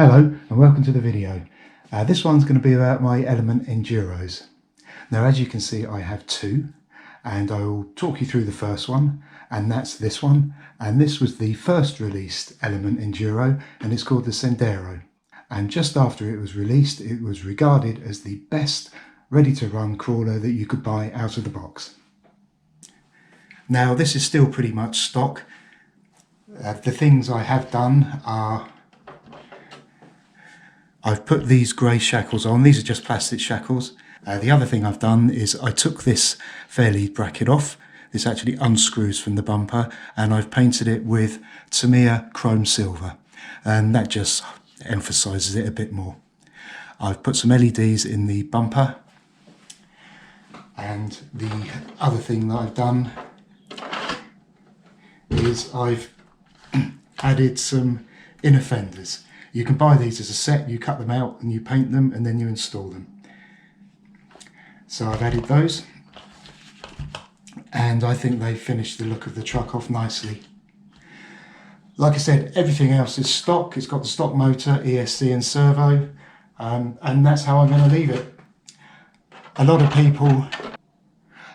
Hello and welcome to the video. This one's going to be about my Element Enduros. Now as you can see I have two, and I will talk you through the first one, and that's this one. And this was the first released Element Enduro and it's called the Sendero. And just after it was released it was regarded as the best ready to run crawler that you could buy out of the box. Now this is still pretty much stock. The things I have done are I've put these grey shackles on. These are just plastic shackles. The other thing I've done is I took this fairlead bracket off. This actually unscrews from the bumper, and I've painted it with Tamiya chrome silver, and that just emphasises it a bit more. I've put some LEDs in the bumper, and the other thing that I've done is I've added some inner fenders. You can buy these as a set, you cut them out and you paint them and then you install them. So I've added those, and I think they finished the look of the truck off nicely. Like I said, everything else is stock. It's got the stock motor, ESC and servo, and that's how I'm going to leave it. A lot of people...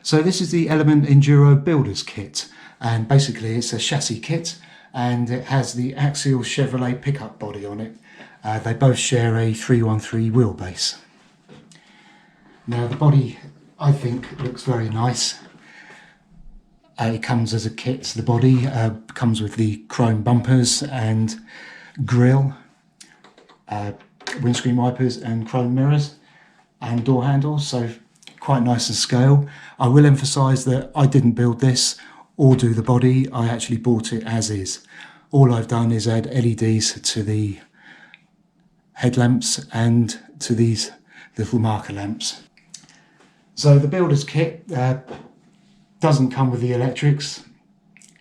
So this is the Element Enduro Builder's Kit, and basically it's a chassis kit, and it has the Axial Chevrolet pickup body on it. They both share a 313 wheelbase. Now the body, I think, looks very nice. It comes as a kit. The body comes with the chrome bumpers and grille, windscreen wipers and chrome mirrors and door handles, so quite nice and scale. I will emphasise that I didn't build this or do the body. I actually bought it as is. All I've done is add LEDs to the headlamps and to these little marker lamps. So the builder's kit doesn't come with the electrics.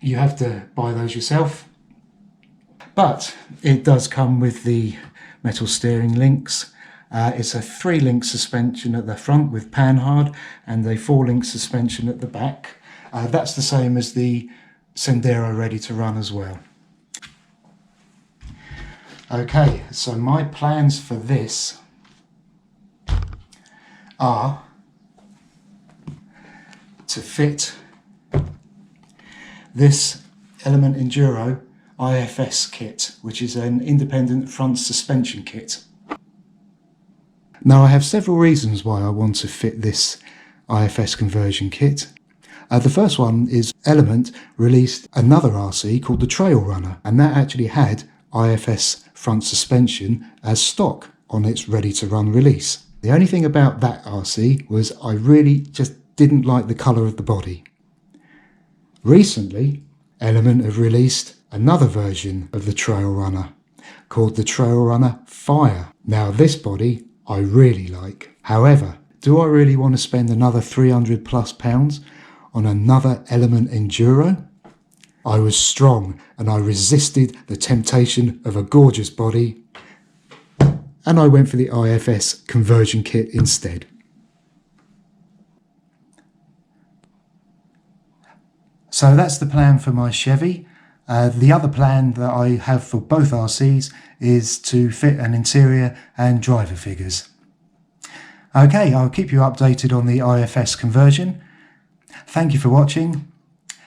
You have to buy those yourself. But it does come with the metal steering links. It's a 3-link suspension at the front with panhard and a 4-link suspension at the back. That's the same as the Sendero ready to run as well. Okay, so my plans for this are to fit this Element Enduro IFS kit, which is an independent front suspension kit. Now I have several reasons why I want to fit this IFS conversion kit. The first one is Element released another RC called the Trail Runner, and that actually had IFS front suspension as stock on its ready to run release. The only thing about that RC was I really just didn't like the colour of the body. Recently, Element have released another version of the Trail Runner called the Trail Runner Fire. Now this body I really like. However, do I really want to spend another £300+ on another Element Enduro? I was strong and I resisted the temptation of a gorgeous body, and I went for the IFS conversion kit instead. So that's the plan for my Chevy. The other plan that I have for both RCs is to fit an interior and driver figures. Okay, I'll keep you updated on the IFS conversion. Thank you for watching.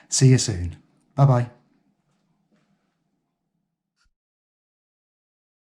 See you soon. Bye bye.